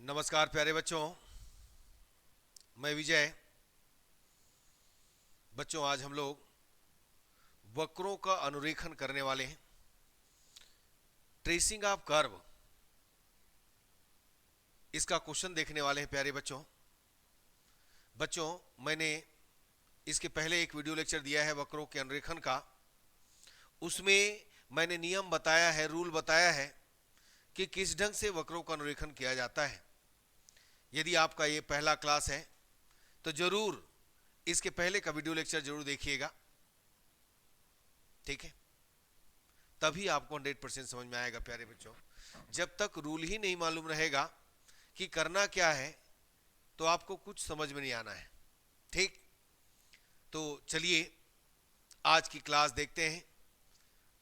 नमस्कार प्यारे बच्चों, मैं विजय। बच्चों, आज हम लोग वक्रों का अनुरेखण करने वाले हैं। ट्रेसिंग ऑफ कर्व, इसका क्वेश्चन देखने वाले हैं प्यारे बच्चों। बच्चों, मैंने इसके पहले एक वीडियो लेक्चर दिया है वक्रों के अनुरेखण का। उसमें मैंने नियम बताया है, रूल बताया है कि किस ढंग से वक्रों का अनुरेखण किया जाता है। यदि आपका ये पहला क्लास है तो जरूर इसके पहले का वीडियो लेक्चर जरूर देखिएगा, ठीक है? तभी आपको 100% समझ में आएगा प्यारे बच्चों। जब तक रूल ही नहीं मालूम रहेगा कि करना क्या है तो आपको कुछ समझ में नहीं आना है, ठीक? तो चलिए आज की क्लास देखते हैं।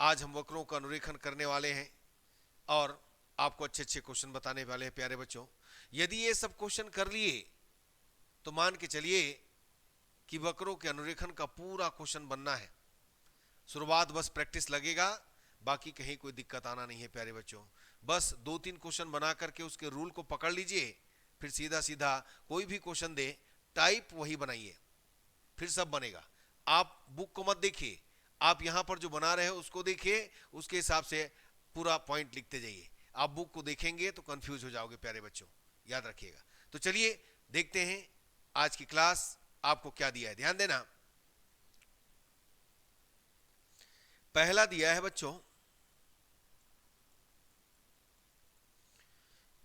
आज हम वक्रों का अनुरेखण करने वाले हैं और आपको अच्छे अच्छे क्वेश्चन बताने वाले हैं प्यारे बच्चों। यदि ये सब क्वेश्चन कर लिए तो मान के चलिए कि वक्रों के अनुरेखण का पूरा क्वेश्चन बनना है। शुरुआत बस प्रैक्टिस लगेगा, बाकी कहीं कोई दिक्कत आना नहीं है प्यारे बच्चों। बस 2-3 क्वेश्चन बना करके उसके रूल को पकड़ लीजिए, फिर सीधा सीधा कोई भी क्वेश्चन दे टाइप वही बनाइए, फिर सब बनेगा। आप बुक को मत देखिए, आप यहां पर जो बना रहे हो उसको देखिए, उसके हिसाब से पूरा पॉइंट लिखते जाइए। आप बुक को देखेंगे तो कंफ्यूज हो जाओगे प्यारे बच्चों, याद रखिएगा। तो चलिए देखते हैं आज की क्लास आपको क्या दिया है, ध्यान देना। पहला दिया है बच्चों,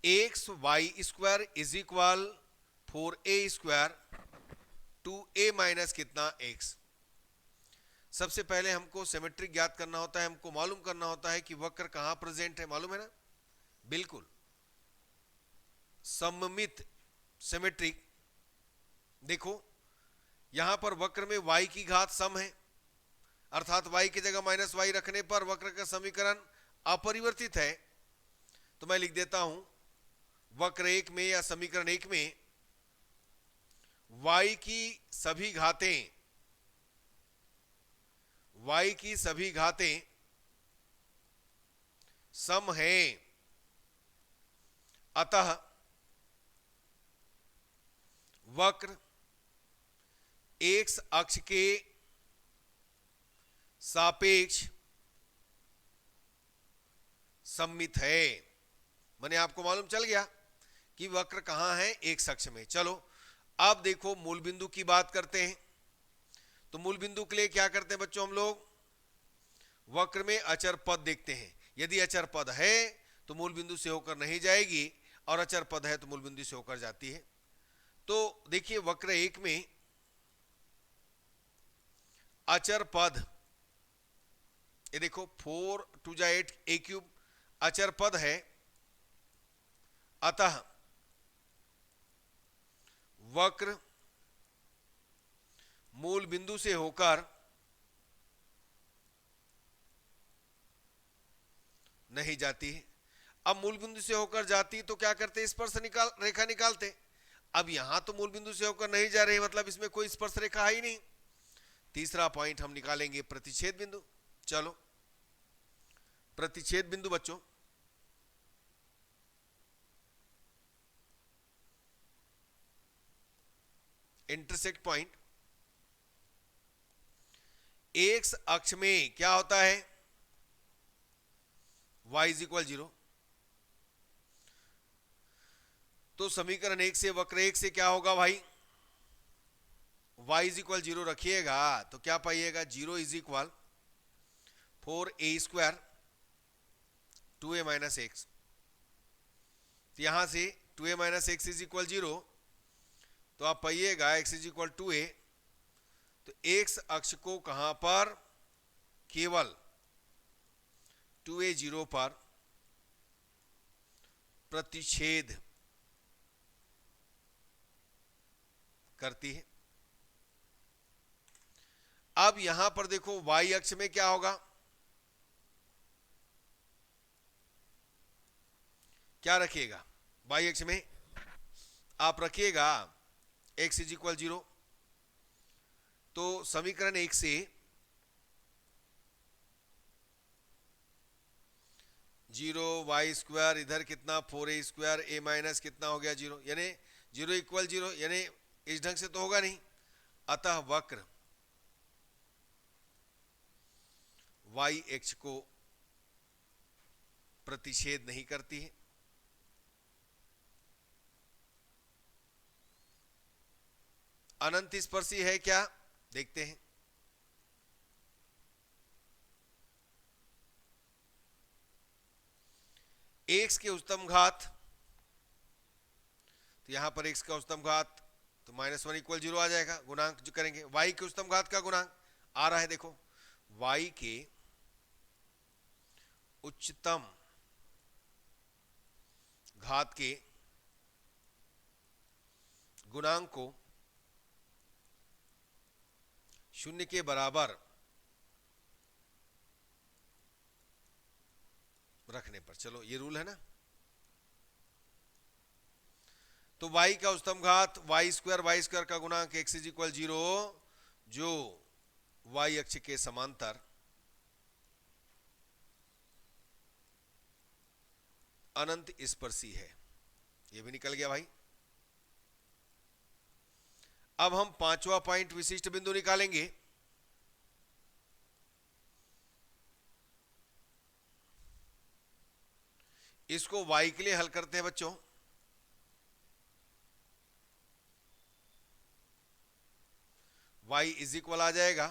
X Y square is equal 4a square to a minus कितना x। सबसे पहले हमको सिमेट्रिक ज्ञात करना होता है, हमको मालूम करना होता है कि वक्र कहां प्रेजेंट है, मालूम है ना? बिल्कुल सममित सिमेट्रिक। देखो यहां पर वक्र में y की घात सम है, अर्थात y की जगह माइनस वाई रखने पर वक्र का समीकरण अपरिवर्तित है। तो मैं लिख देता हूं वक्र एक में या समीकरण एक में y की सभी घातें सम हैं, अतः वक्र x अक्ष के सापेक्ष सममित है। मैंने आपको मालूम चल गया कि वक्र कहां है, x अक्ष में। चलो अब देखो मूल बिंदु की बात करते हैं। तो मूल बिंदु के लिए क्या करते हैं बच्चों, हम लोग वक्र में अचर पद देखते हैं। यदि अचर पद है तो मूल बिंदु से होकर नहीं जाएगी, और अचर पद है तो मूल बिंदु से होकर जाती है। तो देखिए वक्र एक में अचर पद, ये देखो 4 2 जा 8 a क्यूब अचर पद है, अतः वक्र मूल बिंदु से होकर नहीं जाती है। अब मूल बिंदु से होकर जाती तो क्या करते, स्पर्श रेखा निकालते। अब यहां तो मूल बिंदु से होकर नहीं जा रही, मतलब इसमें कोई स्पर्श रेखा है ही नहीं। तीसरा पॉइंट हम निकालेंगे प्रतिच्छेद बिंदु। चलो प्रतिच्छेद बिंदु बच्चों, इंटरसेक्ट पॉइंट। एक्स अक्ष में क्या होता है, y इज इक्वल 0। तो समीकरण एक से वक्र एक से क्या होगा भाई, y इज इक्वल 0 रखिएगा तो क्या पाइएगा, 0 is equal 4a square 2a minus x. यहां से 2a minus x is equal 0, तो आप पाइएगा x इज इक्वल 2a। तो x अक्ष को कहां पर, केवल 2a 0 पर प्रतिच्छेद करती है। अब यहां पर देखो y अक्ष में क्या होगा, क्या रखिएगा, y अक्ष में आप रखिएगा x इज इक्वल 0। तो समीकरण एक से जीरो, वाई स्क्वायर इधर कितना 4a², a माइनस कितना हो गया 0, यानी 0 इक्वल 0, यानी इस ढंग से तो होगा नहीं। अतः वक्र वाई एक्स को प्रतिच्छेद नहीं करती है। अनंत स्पर्शी है क्या, देखते हैं। एक्स के उच्चतम घात, तो यहां पर एक्स का उच्चतम घात तो -1 इक्वल 0 आ जाएगा। गुणांक जो करेंगे वाई के उच्चतम घात का गुणांक आ रहा है, देखो वाई के उच्चतम घात के गुणांक को 0 के बराबर रखने पर, चलो ये रूल है ना। तो y का उच्चतम घात y² का गुणांक x इज इक्वल 0, जो y अक्ष के समांतर अनंत स्पर्शी है। ये भी निकल गया भाई। अब हम पांचवा पॉइंट विशिष्ट बिंदु निकालेंगे। इसको y के लिए हल करते हैं बच्चों। y इज इक्वल आ जाएगा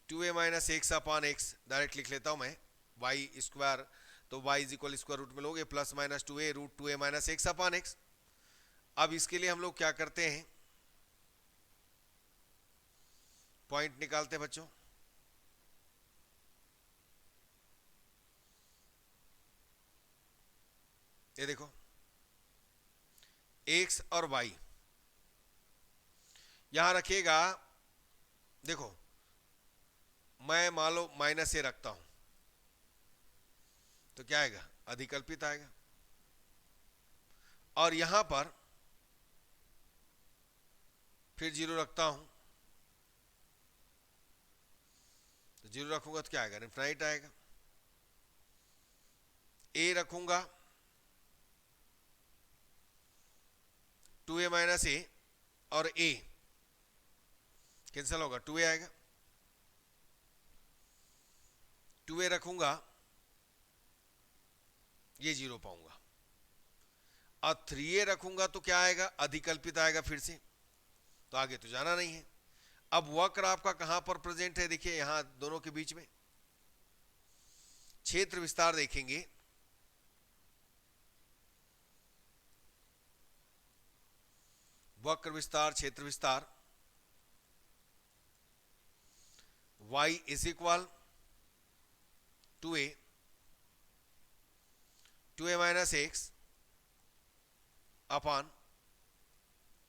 2a minus x upon x, direct लिख लेता हूं मैं y², तो y is equal square root में लोगे plus minus 2a root 2a minus x upon x. अब इसके लिए हम लोग क्या करते हैं, पॉइंट निकालते हैं बच्चों। ये देखो x और y यहां रखिएगा। देखो मैं मान लो माइनस ए रखता हूं तो क्या आएगा, अधिकल्पित आएगा। और यहां पर फिर 0 रखता हूं तो 0 रखूंगा तो क्या आएगा, इनफाइनाइट आएगा। ए रखूंगा 2a माइनस ए और a कैंसिल होगा, 2a आएगा। 2a रखूंगा ये 0 पाऊंगा। और 3a रखूंगा तो क्या आएगा, अधिकल्पित आएगा फिर से, तो आगे तो जाना नहीं है। अब वक्र आपका कहां पर प्रेजेंट है, देखिए यहां दोनों के बीच में क्षेत्र विस्तार देखेंगे। वक्र विस्तार, क्षेत्र विस्तार, y is equal 2a, 2a minus x upon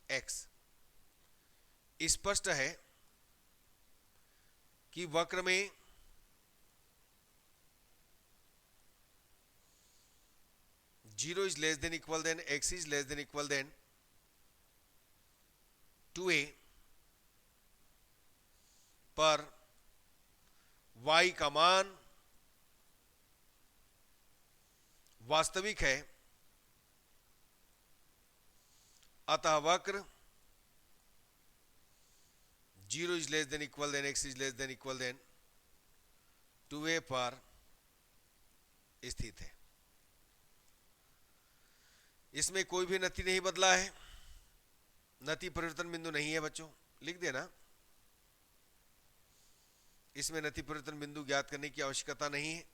X. स्पष्ट है कि वक्र में zero is less than equal than x is less than equal than 2a पर y का मान वास्तविक है, अतः वक्र 0 is less than equal than x is less than equal than 2a पर स्थित है। इसमें कोई भी नति नहीं बदला है, नति परिवर्तन बिंदु नहीं है बच्चों, लिख देना। इसमें नति परिवर्तन बिंदु ज्ञात करने की आवश्यकता नहीं है।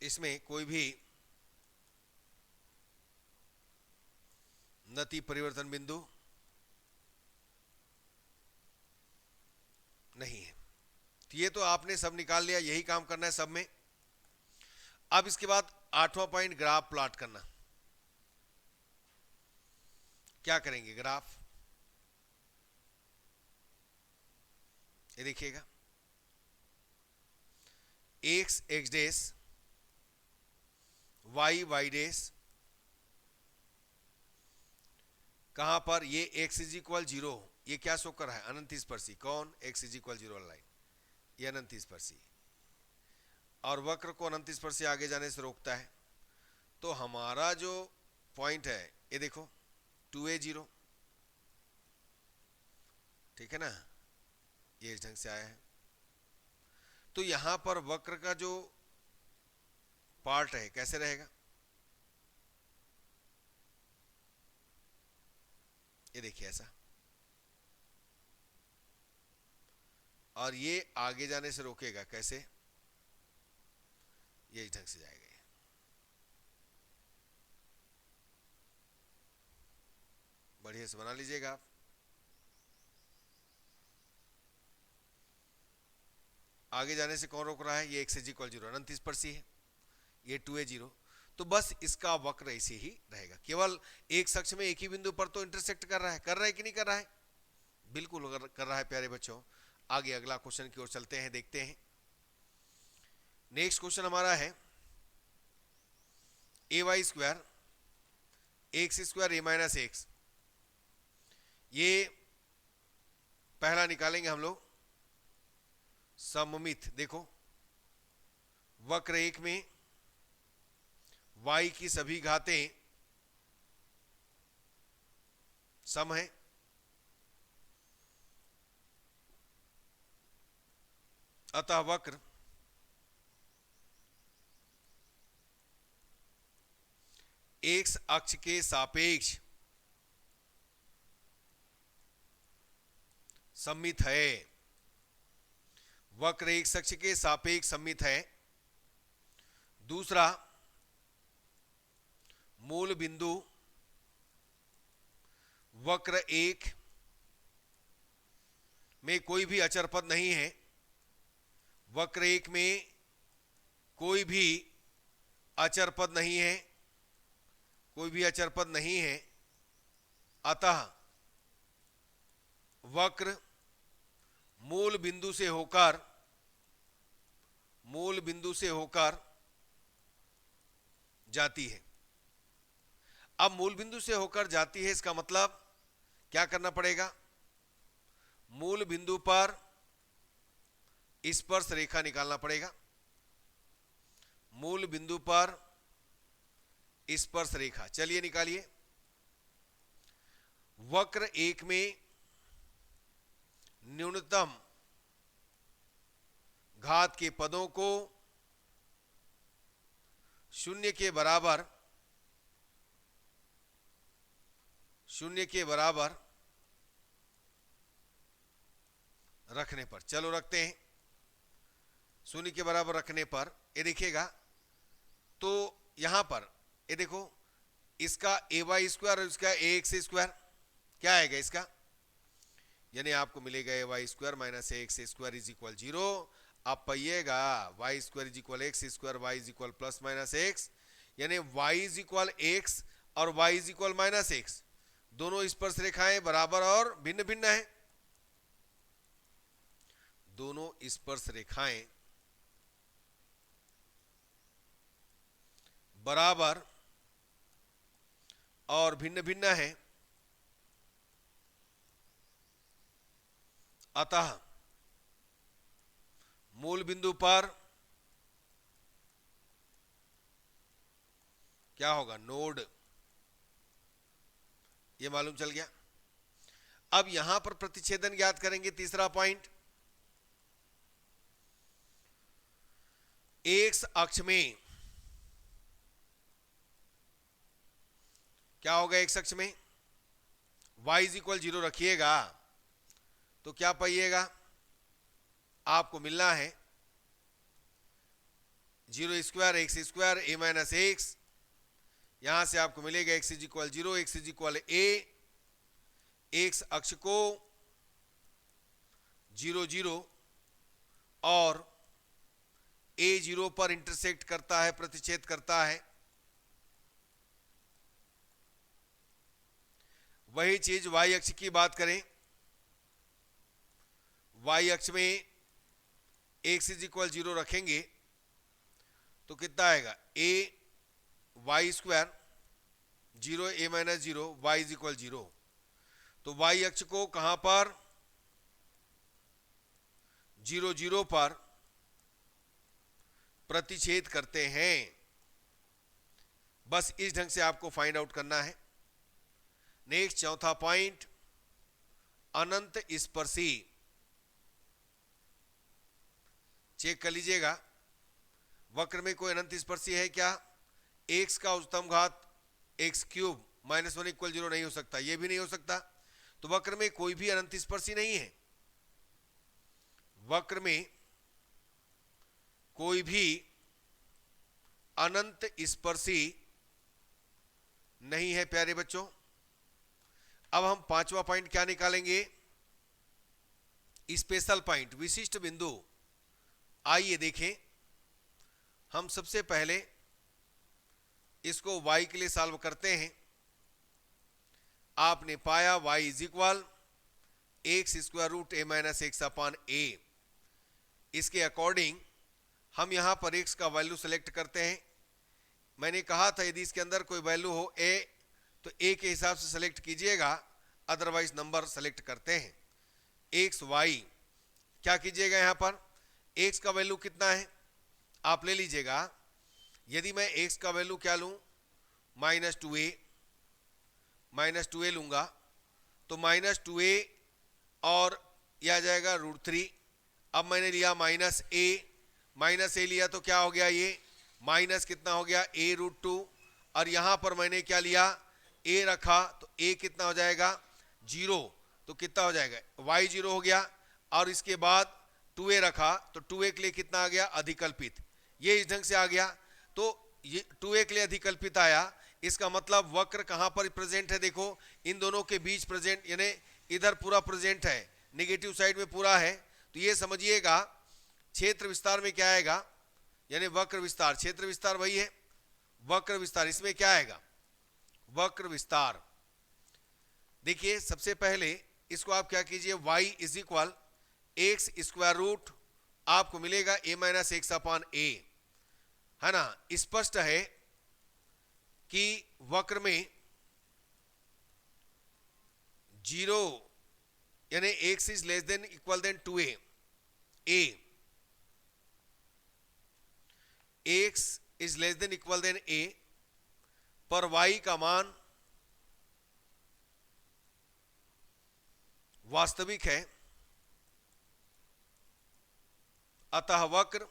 इसमें कोई भी नति परिवर्तन बिंदु नहीं है। तो ये तो आपने सब निकाल लिया, यही काम करना है सब में। अब इसके बाद 8वां पॉइंट, ग्राफ प्लॉट करना। क्या करेंगे, ग्राफ ये देखिएगा, एक्स एक्स डेस, वाई वाई डेस, कहां पर? ये x इज इक्वल 0, ये क्या शो कर रहा है? अनंत स्पर्शी। कौन? x इज इक्वल 0 वाला लाइन, ये अनंत स्पर्शी, और वक्र को अनंत स्पर्शी आगे जाने से रोकता है। तो हमारा जो पॉइंट है ये देखो 2a0, ठीक है ना, ये इस ढंग से आया है। तो यहां पर वक्र का जो पार्ट है कैसे रहेगा? ये देखिए ऐसा, और ये आगे जाने से रोकेगा कैसे? ये इस ढंग से जाएगा। बढ़िया से बना लीजिएगा आप। आगे जाने से कौन रोक रहा है? ये x इज इक्वल 0 अनंत स्पर्शी है, ये 2a0। तो बस इसका वक्र ऐसे ही रहेगा, केवल एक अक्ष में एक ही बिंदु पर तो इंटरसेक्ट कर रहा है कि नहीं कर रहा है? बिल्कुल कर रहा है प्यारे बच्चों। आगे अगला क्वेश्चन की ओर चलते हैं, देखते हैं। नेक्स्ट क्वेश्चन हमारा है ay square x square a minus x. ये पहला निकालेंगे हम लोग सममित। देखो वक्र एक में y की सभी घातें सम है, अतः वक्र x अक्ष के सापेक्ष सममित है। वक्र एक अक्ष के सापेक्ष सममित है। दूसरा, मूल बिंदु वक्र एक में कोई भी अचर पद नहीं है। वक्र एक में कोई भी अचर पद नहीं है, कोई भी अचर पद नहीं है, अतः वक्र मूल बिंदु से होकर जाती है। अब मूल बिंदु से होकर जाती है, इसका मतलब क्या करना पड़ेगा? मूल बिंदु पर स्पर्श रेखा निकालना पड़ेगा। मूल बिंदु पर स्पर्श रेखा, चलिए निकालिए। वक्र एक में न्यूनतम घात के पदों को शून्य के बराबर रखने पर, चलो रखते हैं। शून्य के बराबर रखने पर ये देखिएगा, तो यहां पर ये देखो इसका ay स्क्वायर और इसका ax स्क्वायर क्या आएगा इसका? यानी आपको मिलेगा ay square minus ax square is equal 0। आप पाइएगा y square is equal X square, y is equal plus minus x, यानी y इज इक्वल एक्स और y is equal minus x. दोनों स्पर्श रेखाएं बराबर और भिन्न भिन्न है। दोनों स्पर्श रेखाएं बराबर और भिन्न भिन्न है, अतः मूल बिंदु पर क्या होगा? नोड। ये मालूम चल गया। अब यहां पर प्रतिच्छेदन ज्ञात करेंगे। तीसरा पॉइंट, एक्स अक्ष में क्या होगा? एक्स अक्ष में y इज इक्वल 0 रखिएगा तो क्या पाइएगा? आपको मिलना है 0 square x square a minus x. यहां से आपको मिलेगा x is equal 0, x is equal a। X अक्ष को 0 0 और a0 पर इंटरसेक्ट करता है, प्रतिच्छेद करता है। वही चीज y अक्ष की बात करें, y अक्ष में x इज इक्वल 0 रखेंगे तो कितना आएगा? a y square 0 a minus 0 y is equal 0। तो y अक्ष को कहां पर, 0 0 पर प्रतिच्छेद करते हैं। बस इस ढंग से आपको फाइंड आउट करना है। नेक्स्ट चौथा पॉइंट, अनंत स्पर्शी। चेक कर लीजिएगा वक्र में कोई अनंत स्पर्शी है क्या। x का उच्चतम घात x क्यूब -1 = 0 नहीं हो सकता, ये भी नहीं हो सकता। तो वक्र में कोई भी अनंत स्पर्शी नहीं है। वक्र में कोई भी अनंत स्पर्शी नहीं है प्यारे बच्चों। अब हम पांचवा पॉइंट क्या निकालेंगे, स्पेशल पॉइंट, विशिष्ट बिंदु। आइए देखें, हम सबसे पहले इसको y के लिए सॉल्व करते हैं। आपने पाया y = x²√a-x/a। इसके अकॉर्डिंग हम यहां पर x का वैल्यू सेलेक्ट करते हैं। मैंने कहा था यदि इसके अंदर कोई वैल्यू हो a तो a के हिसाब से सेलेक्ट कीजिएगा, अदरवाइज नंबर सेलेक्ट करते हैं। x y क्या कीजिएगा, यहां पर x का वैल्यू कितना है आप ले लीजिएगा। यदि मैं x का वैल्यू क्या लूं, -2a लूंगा तो -2a और यह आ जाएगा √3। अब मैंने लिया -a लिया तो क्या हो गया, ये माइनस कितना हो गया, a√2। और यहां पर मैंने क्या लिया, a रखा तो a कितना हो जाएगा, 0। तो कितना हो जाएगा, y 0 हो गया। और इसके बाद 2a रखा तो 2a के लिए कितना आ गया, अधिकल्पित। ये इस ढंग से आ गया। तो ये 2a के लिए अधिकल्पित आया, इसका मतलब वक्र कहां पर प्रेजेंट है, देखो इन दोनों के बीच प्रेजेंट, यानी इधर पूरा प्रेजेंट है, नेगेटिव साइड में पूरा है। तो ये समझिएगा क्षेत्र विस्तार में क्या आएगा, यानी वक्र विस्तार, क्षेत्र विस्तार वही है, वक्र विस्तार। इसमें क्या आएगा, वक्र विस्तार। देखिए सबसे पहले इसको आप क्या कीजिए, y = x², आपको मिलेगा a-x/a, है ना। स्पष्ट है कि वक्र में 0 यानी x ≤ 2a, x ≤ a पर y का मान वास्तविक है, अतः वक्र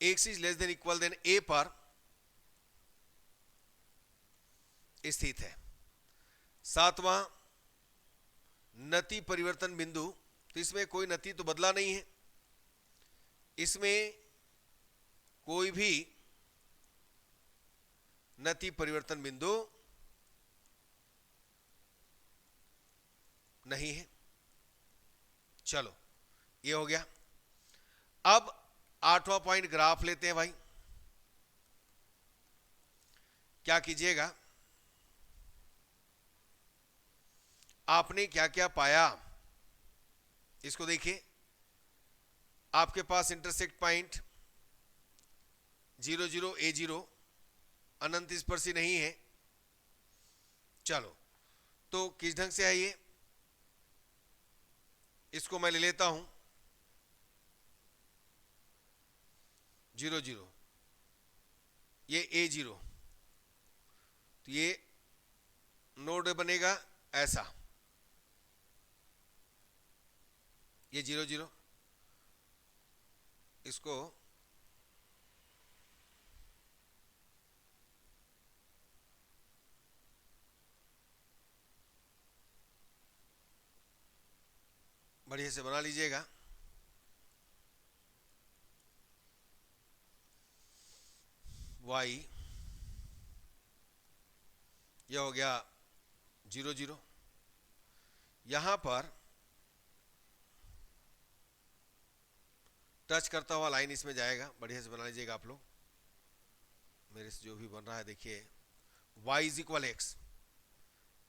x ≤ a पर स्थित है। सातवां, नति परिवर्तन बिंदु। तो इसमें कोई नति तो बदला नहीं है, इसमें कोई भी नति परिवर्तन बिंदु नहीं है। चलो ये हो गया। अब आठवां पॉइंट, ग्राफ लेते हैं भाई। क्या कीजिएगा, आपने क्या क्या पाया इसको देखिए। आपके पास इंटरसेक्ट पॉइंट 0 0 a0 अनंत स्पर्शी नहीं है। चलो तो किस ढंग से है ये, इसको मैं ले लेता हूं 0 0, ये a0, तो ये नोड बनेगा ऐसा, ये 0 0, इसको बढ़िया से बना लीजिएगा। y यह हो गया 0 0, यहां पर टच करता हुआ लाइन इसमें जाएगा, बढ़िया से बना लीजिएगा आप लोग। मेरे से जो भी बन रहा है देखिए, y = x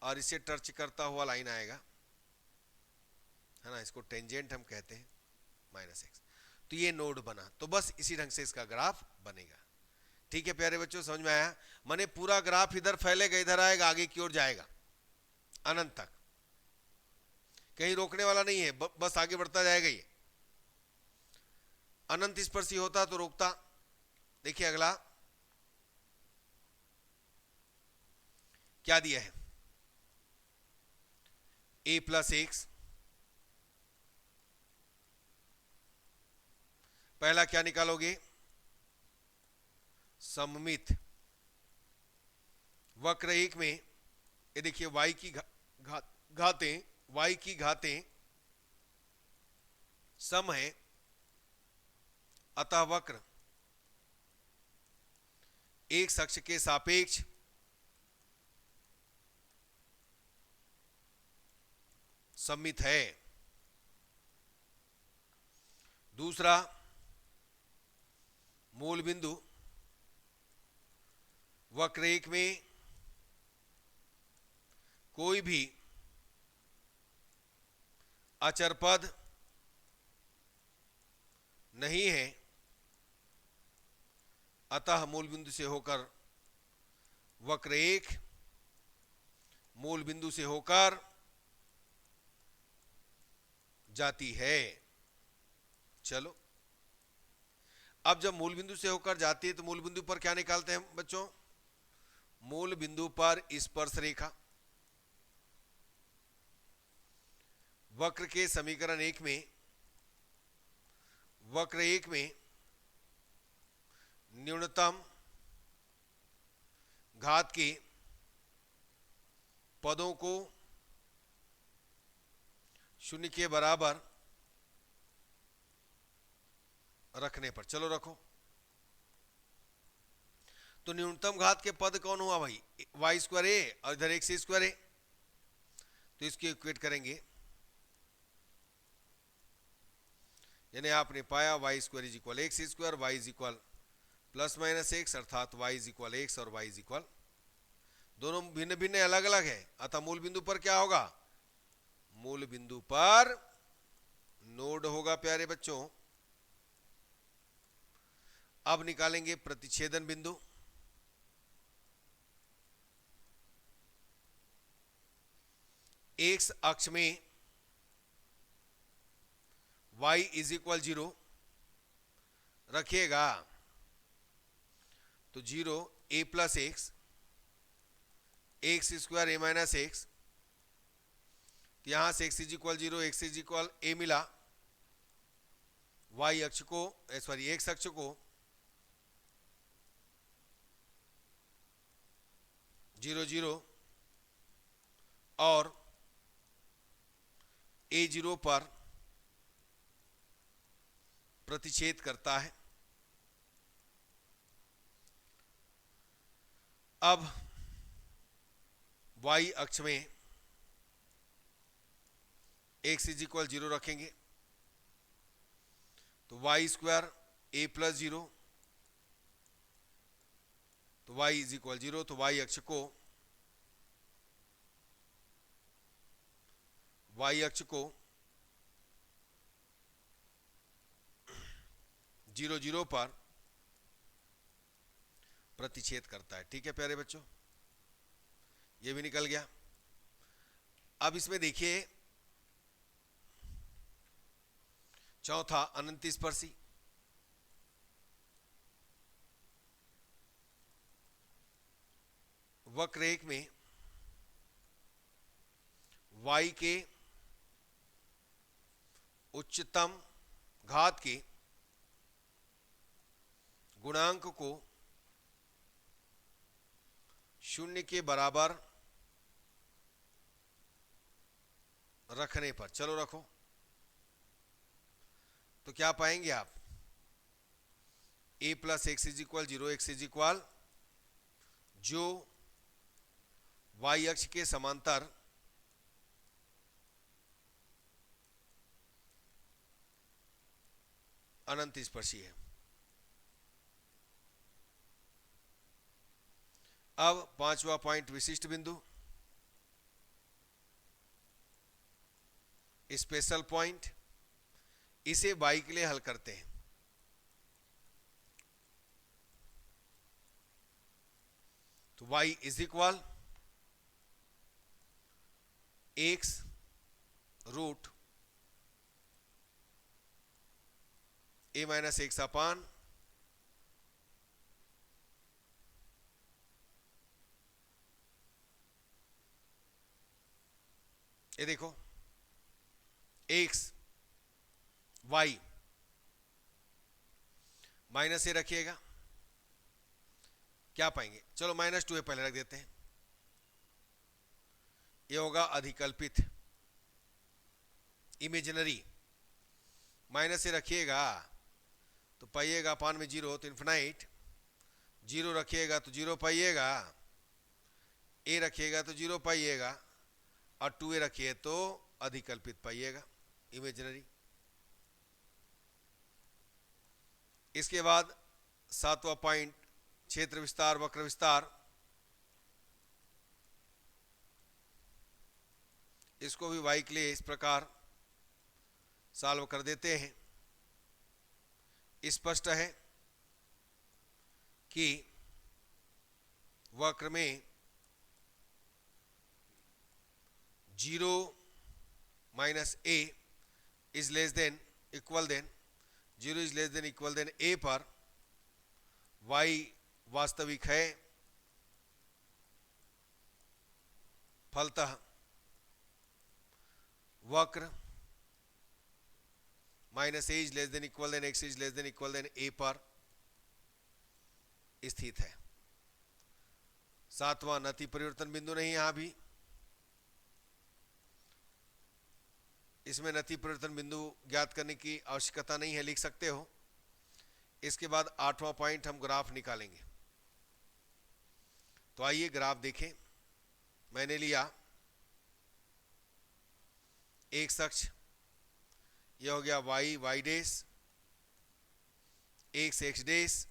और इसे टच करता हुआ लाइन आएगा, है ना, इसको टेंजेंट हम कहते हैं, -x। तो ये नोड बना, तो बस इसी ढंग से इसका ग्राफ बनेगा। ठीक है प्यारे बच्चों, समझ में आया? माने पूरा ग्राफ इधर फैलेगा, इधर आएगा, आगे की ओर जाएगा अनंत तक, कहीं रोकने वाला नहीं है, बस आगे बढ़ता जाएगा ये। अनंत स्पर्शी होता तो रोकता। देखिए अगला क्या दिया है, a प्लस एक्स। पहला क्या निकालोगे, सममित वक्र एक में, ये देखिए y की घातें, y की घातें सम है, अतः वक्र एक अक्ष के सापेक्ष सममित है। दूसरा, मूल बिंदु वक्र एक में कोई भी अचर पद नहीं है, अतः मूल बिंदु से होकर वक्र एक मूल बिंदु से होकर जाती है। चलो, अब जब मूल बिंदु से होकर जाती है तो मूल बिंदु पर क्या निकालते हैं बच्चों, मूल बिंदु पर स्पर्श रेखा। वक्र के समीकरण एक में, वक्र एक में न्यूनतम घात के पदों को शून्य के बराबर रखने पर, चलो रखो, तो न्यूनतम घात के पद कौन हुआ भाई, वाई स्क्वायर ए और इधर एक्स स्क्वायर ए, तो इसकी इक्वेट करेंगे, यानी आपने पाया Y square is equal X square, Y is equal plus minus X, अर्थात वाई इज इक्वल एक्स और वाई इज इक्वल, दोनों भिन्न भिन्न अलग अलग है, अतः मूल बिंदु पर क्या होगा, मूल बिंदु पर नोड होगा प्यारे बच्चों। अब निकालेंगे प्रतिच्छेदन बिंदु। एक्स अक्ष में y इज इक्वल 0 रखिएगा, तो 0 a plus x, x square A minus x, यहां से x is equal 0, x is equal a मिला, y अक्ष को सॉरी x अक्ष को 0 0 और a0 पर प्रतिच्छेद करता है। अब y अक्ष में x इज इक्वल 0 रखेंगे, तो वाई स्क्वायर ए प्लस 0, तो y इज इक्वल 0, तो y अक्ष को 0 0 पर प्रतिच्छेद करता है। ठीक है प्यारे बच्चों, ये भी निकल गया। अब इसमें देखिए चौथा अनंत स्पर्शी, वक्र एक में y के उच्चतम घात के गुणांक को शून्य के बराबर रखने पर, चलो रखो, तो क्या पाएंगे आप, a plus x is equal 0, x is equal जो y अक्ष के समांतर अनंत स्पर्शी है। अब पांचवा पॉइंट, विशिष्ट बिंदु, स्पेशल पॉइंट, इसे y के लिए हल करते हैं। तो y is equal x root a minus x upon ये देखो एक्स वाई माइनस ए रखिएगा, क्या पाएंगे? चलो -2a पहले रख देते हैं, ये होगा अधिकल्पित इमेजिनरी। माइनस ए रखिएगा तो पाइएगा अपान में 0 तो इन्फिनाइट, 0 रखिएगा तो 0 पाइएगा, ए रखिएगा तो 0 पाइएगा, और 2a रखिए तो अधिकल्पित पाइएगा इमेजिनरी। इसके बाद 7वां पॉइंट क्षेत्र विस्तार वक्र विस्तार, इसको भी y के लिए इस प्रकार सॉल्व कर देते हैं। स्पष्ट है कि वक्र में 0 minus a is less than equal than 0 is less than equal than a पर y वास्तविक है, फलतः वक्र minus a is less than equal than x is less than equal than a पर स्थित है। 7वां नति परिवर्तन बिंदु नहीं, यहां भी इसमें नति परिवर्तन बिंदु ज्ञात करने की आवश्यकता नहीं है, लिख सकते हो। इसके बाद 8वां पॉइंट हम ग्राफ निकालेंगे। तो आइए ग्राफ देखें। मैंने लिया एक अक्ष, यह हो गया y y डेस, x x डेस,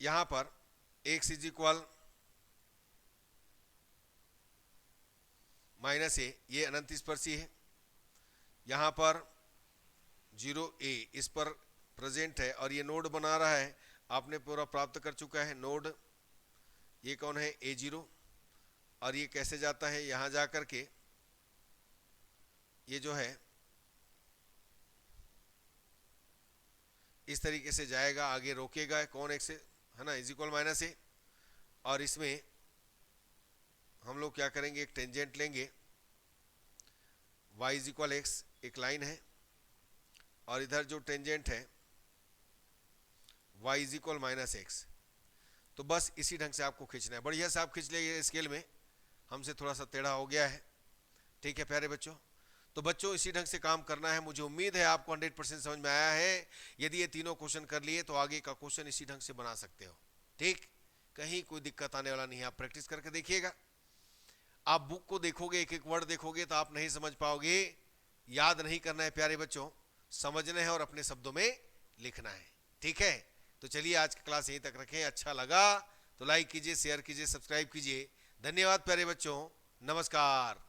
यहां पर x इज इक्वल -a, ये अनंत स्पर्शी है, यहां पर 0a इस पर प्रेजेंट है और ये नोड बना रहा है, आपने पूरा प्राप्त कर चुका है नोड। ये कौन है? a0, और ये कैसे जाता है? यहां जाकर के ये जो है इस तरीके से जाएगा, आगे रोकेगा कौन? x है ना, इज इक्वल -a, और इसमें हम लोग क्या करेंगे? एक टेंजेंट लेंगे, y इज इक्वल एक्स, एक लाइन है, और इधर जो टेंजेंट है y इज इक्वल -x। तो बस इसी ढंग से आपको खींचना है, बढ़िया से आप खींच लेंगे। स्केल में हमसे थोड़ा सा टेढ़ा हो गया है, ठीक है प्यारे बच्चों। तो बच्चों इसी ढंग से काम करना है। मुझे उम्मीद है आपको 100% समझ में आया है। यदि ये तीनों क्वेश्चन कर लिए तो आगे का क्वेश्चन इसी ढंग से बना सकते हो, ठीक, कहीं कोई दिक्कत आने वाला नहीं है। आप प्रैक्टिस करके देखिएगा। आप बुक को देखोगे, एक एक वर्ड देखोगे तो आप नहीं समझ पाओगे। याद नहीं करना है प्यारे बच्चों, समझना है और अपने शब्दों में लिखना है, ठीक है। तो चलिए आज की क्लास यहीं तक रखें। अच्छा लगा तो लाइक कीजिए, शेयर कीजिए, सब्सक्राइब कीजिए। धन्यवाद प्यारे बच्चों, नमस्कार।